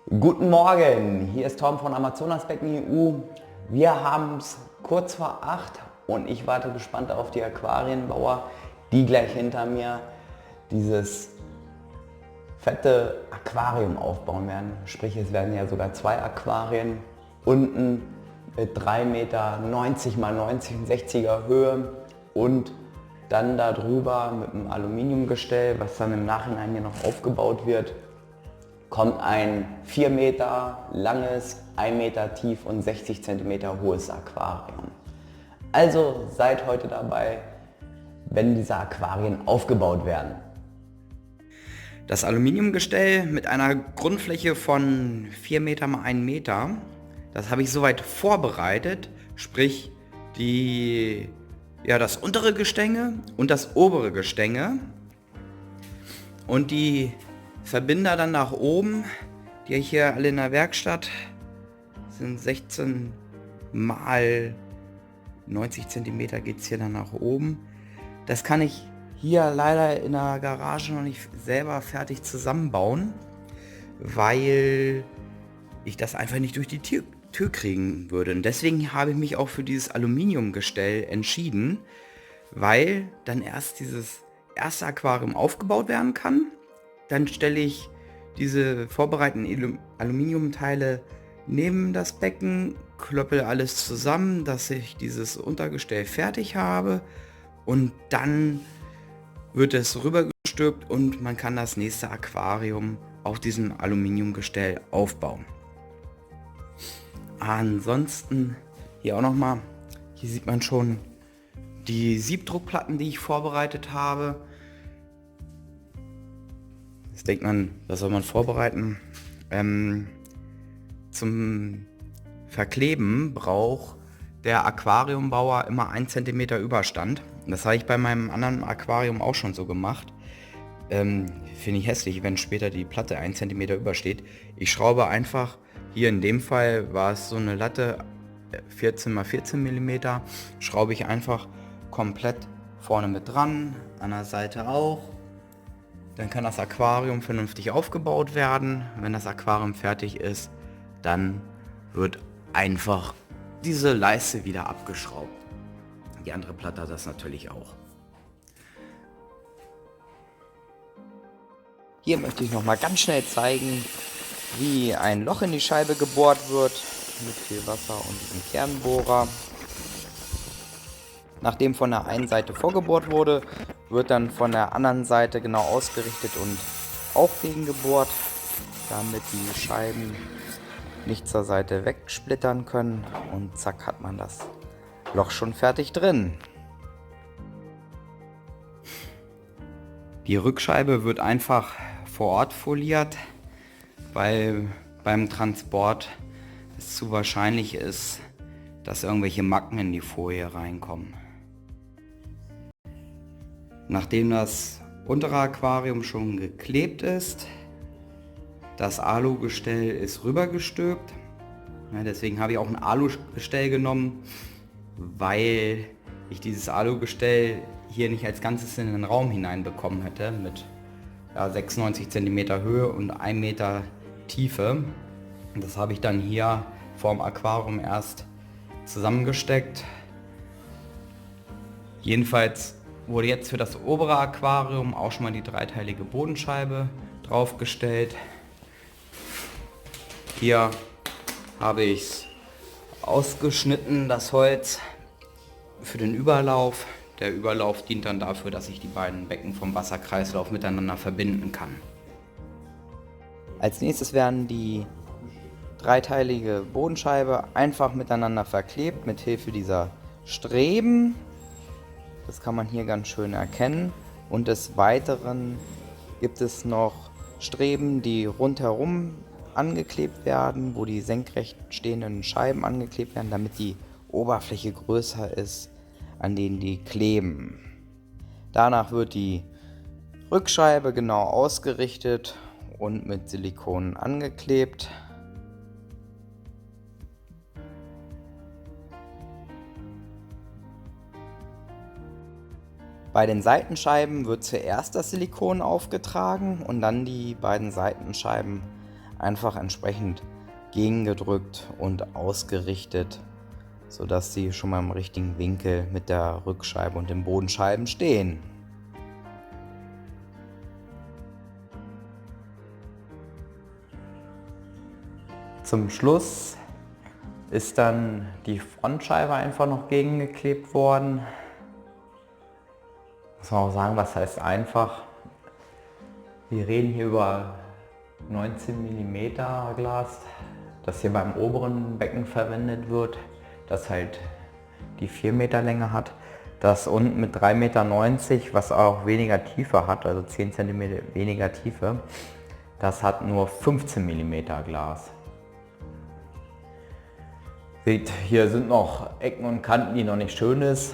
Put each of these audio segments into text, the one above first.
Guten Morgen, hier ist Tom von Amazonasbecken EU. Wir haben es kurz vor 8 und ich warte gespannt auf die Aquarienbauer, die gleich hinter mir dieses fette Aquarium aufbauen werden. Sprich, es werden ja sogar 2 Aquarien unten mit 3,90 Meter mal 90 und 60er Höhe und dann darüber mit einem Aluminiumgestell, was dann im Nachhinein hier noch aufgebaut wird, kommt ein 4 Meter langes, 1 Meter tief und 60 Zentimeter hohes Aquarium. Also seid heute dabei, wenn diese Aquarien aufgebaut werden. Das Aluminiumgestell mit einer Grundfläche von 4 Meter mal 1 Meter, das habe ich soweit vorbereitet, sprich das untere Gestänge und das obere Gestänge und die Verbinder dann nach oben, die ich hier alle in der Werkstatt sind 16 mal 90 cm geht es hier dann nach oben. Das kann ich hier leider in der Garage noch nicht selber fertig zusammenbauen, weil ich das einfach nicht durch die Tür kriegen würde. Und deswegen habe ich mich auch für dieses Aluminiumgestell entschieden, weil dann erst dieses erste Aquarium aufgebaut werden kann. Dann stelle ich diese vorbereiteten Aluminiumteile neben das Becken, klöppel alles zusammen, dass ich dieses Untergestell fertig habe und dann wird es rübergestülpt und man kann das nächste Aquarium auf diesem Aluminiumgestell aufbauen. Ansonsten hier auch nochmal, hier sieht man schon die Siebdruckplatten, die ich vorbereitet habe. Jetzt denkt man, was soll man vorbereiten? Zum Verkleben braucht der Aquariumbauer immer 1 cm Überstand. Das habe ich bei meinem anderen Aquarium auch schon so gemacht. Finde ich hässlich, wenn später die Platte 1 cm übersteht. Ich schraube einfach, hier in dem Fall war es so eine Latte 14 x 14 mm, schraube ich einfach komplett vorne mit dran, an der Seite auch. Dann kann das Aquarium vernünftig aufgebaut werden. Wenn das Aquarium fertig ist, dann wird einfach diese Leiste wieder abgeschraubt. Die andere Platte hat das natürlich auch. Hier möchte ich noch mal ganz schnell zeigen, wie ein Loch in die Scheibe gebohrt wird mit viel Wasser und diesem Kernbohrer. Nachdem von der einen Seite vorgebohrt wurde, wird dann von der anderen Seite genau ausgerichtet und auch gegengebohrt, damit die Scheiben nicht zur Seite wegsplittern können, und zack hat man das Loch schon fertig drin. Die Rückscheibe wird einfach vor Ort foliert, weil beim Transport es zu wahrscheinlich ist, dass irgendwelche Macken in die Folie reinkommen. Nachdem das untere Aquarium schon geklebt ist, das Alugestell ist rübergestülpt. Ja, deswegen habe ich auch ein Alugestell genommen, weil ich dieses Alugestell hier nicht als Ganzes in den Raum hineinbekommen hätte mit 96 cm Höhe und 1 Meter Tiefe. Das habe ich dann hier vorm Aquarium erst zusammengesteckt. Jedenfalls wurde jetzt für das obere Aquarium auch schon mal die dreiteilige Bodenscheibe draufgestellt. Hier habe ich es ausgeschnitten, das Holz, für den Überlauf. Der Überlauf dient dann dafür, dass ich die beiden Becken vom Wasserkreislauf miteinander verbinden kann. Als nächstes werden die dreiteilige Bodenscheibe einfach miteinander verklebt mit Hilfe dieser Streben. Das kann man hier ganz schön erkennen. Und des Weiteren gibt es noch Streben, die rundherum angeklebt werden, wo die senkrecht stehenden Scheiben angeklebt werden, damit die Oberfläche größer ist, an denen die kleben. Danach wird die Rückscheibe genau ausgerichtet und mit Silikon angeklebt. Bei den Seitenscheiben wird zuerst das Silikon aufgetragen und dann die beiden Seitenscheiben einfach entsprechend gegengedrückt und ausgerichtet, sodass sie schon mal im richtigen Winkel mit der Rückscheibe und den Bodenscheiben stehen. Zum Schluss ist dann die Frontscheibe einfach noch gegengeklebt worden. Muss man auch sagen, was heißt einfach? Wir reden hier über 19 mm Glas, das hier beim oberen Becken verwendet wird, das halt die 4 Meter Länge hat. Das unten mit 3,90 Meter, was auch weniger Tiefe hat, also 10 cm weniger Tiefe, das hat nur 15 mm Glas. Seht, hier sind noch Ecken und Kanten, die noch nicht schön ist.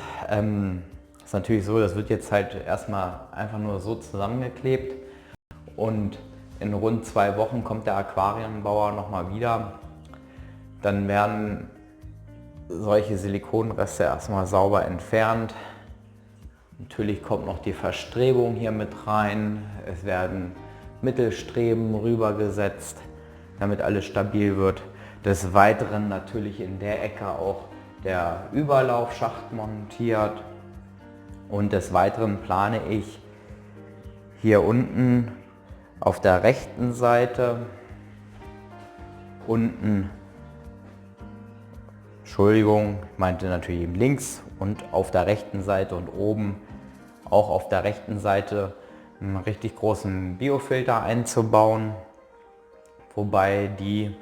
Ist natürlich so, das wird jetzt halt erstmal einfach nur so zusammengeklebt und in rund 2 Wochen kommt der Aquarienbauer nochmal wieder. Dann werden solche Silikonreste erstmal sauber entfernt. Natürlich kommt noch die Verstrebung hier mit rein. Es werden Mittelstreben rübergesetzt, damit alles stabil wird. Des Weiteren natürlich in der Ecke auch der Überlaufschacht montiert. Und des Weiteren plane ich hier unten auf der rechten Seite, Entschuldigung, ich meinte natürlich eben links und auf der rechten Seite und oben auch auf der rechten Seite einen richtig großen Biofilter einzubauen, wobei die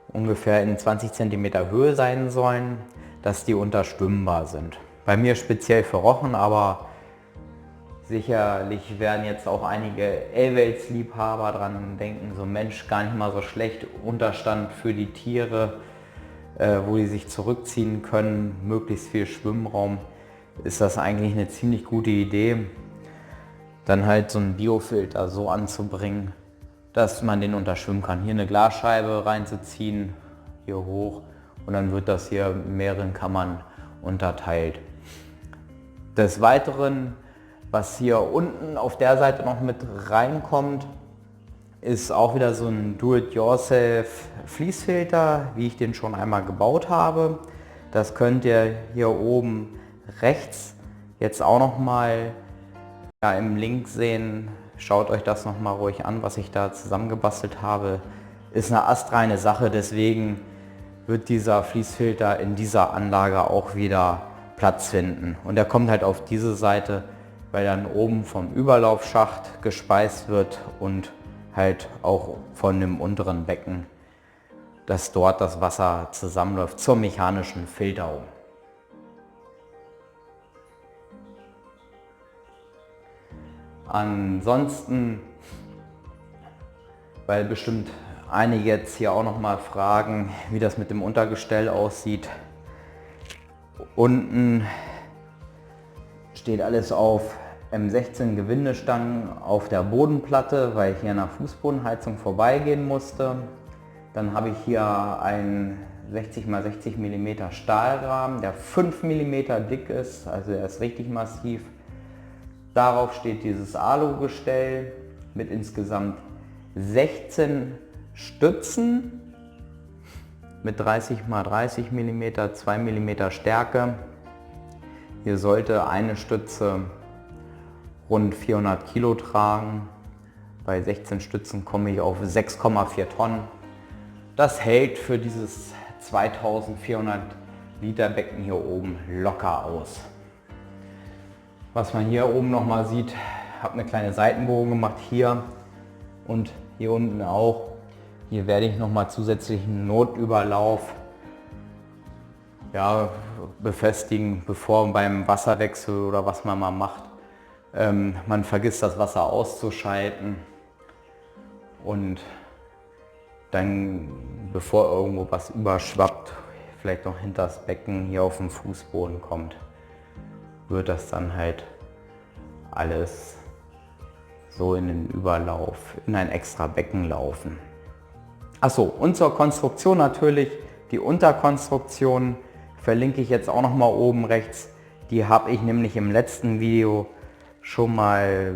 ungefähr in 20 cm Höhe sein sollen, dass die unterschwimmbar sind. Bei mir speziell für Rochen, aber sicherlich werden jetzt auch einige L-Wels-Liebhaber dran denken, so Mensch, gar nicht mal so schlecht, Unterstand für die Tiere, wo die sich zurückziehen können, möglichst viel Schwimmraum, ist das eigentlich eine ziemlich gute Idee, dann halt so einen Biofilter so anzubringen, dass man den unterschwimmen kann. Hier eine Glasscheibe reinzuziehen, hier hoch, und dann wird das hier in mehreren Kammern unterteilt. Des Weiteren, was hier unten auf der Seite noch mit reinkommt, ist auch wieder so ein Do-it-yourself Fließfilter, wie ich den schon einmal gebaut habe. Das könnt ihr hier oben rechts jetzt auch noch mal im Link sehen. Schaut euch das noch mal ruhig an, was ich da zusammengebastelt habe. Ist eine astreine Sache, deswegen wird dieser Fließfilter in dieser Anlage auch wieder Platz finden. Und er kommt halt auf diese Seite, weil dann oben vom Überlaufschacht gespeist wird und halt auch von dem unteren Becken, dass dort das Wasser zusammenläuft zur mechanischen Filterung. Ansonsten, weil bestimmt einige jetzt hier auch noch mal fragen, wie das mit dem Untergestell aussieht. Unten steht alles auf M16 Gewindestangen auf der Bodenplatte, weil ich hier an der Fußbodenheizung vorbeigehen musste. Dann habe ich hier einen 60 x 60 mm Stahlrahmen, der 5 mm dick ist, also er ist richtig massiv. Darauf steht dieses Alugestell mit insgesamt 16 Stützen mit 30 x 30 mm, 2 mm Stärke. Hier sollte eine Stütze rund 400 Kilo tragen. Bei 16 Stützen komme ich auf 6,4 Tonnen. Das hält für dieses 2400 Liter Becken hier oben locker aus. Was man hier oben noch mal sieht, ich habe eine kleine Seitenbohrung gemacht hier und hier unten auch. Hier werde ich noch mal zusätzlichen Notüberlauf befestigen, bevor beim Wasserwechsel oder was man mal macht, man vergisst das Wasser auszuschalten und dann, bevor irgendwo was überschwappt, vielleicht noch hinter das Becken hier auf den Fußboden kommt, wird das dann halt alles so in den Überlauf, in ein extra Becken laufen. Achso, und zur Konstruktion natürlich, die Unterkonstruktion verlinke ich jetzt auch noch mal oben rechts. Die habe ich nämlich im letzten Video schon mal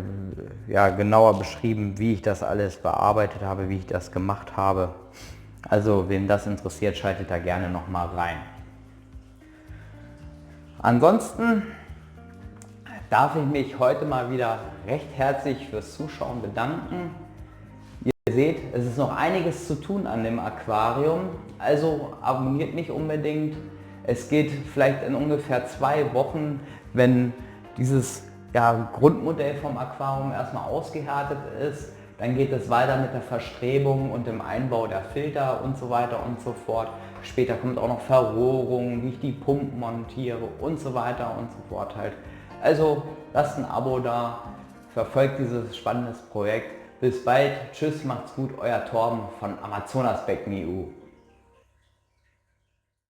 ja, genauer beschrieben, wie ich das alles bearbeitet habe, wie ich das gemacht habe. Also wem das interessiert, schaltet da gerne nochmal rein. Ansonsten darf ich mich heute mal wieder recht herzlich fürs Zuschauen bedanken. Ihr seht, es ist noch einiges zu tun an dem Aquarium, also abonniert mich unbedingt. Es geht vielleicht in ungefähr 2 Wochen, wenn dieses Grundmodell vom Aquarium erstmal ausgehärtet ist, dann geht es weiter mit der Verstrebung und dem Einbau der Filter und so weiter und so fort. Später kommt auch noch Verrohrung, wie ich die Pumpen montiere und so weiter und so fort halt. Also lasst ein Abo da, verfolgt dieses spannendes Projekt. Bis bald, tschüss, macht's gut, euer Torben von Amazonasbecken EU.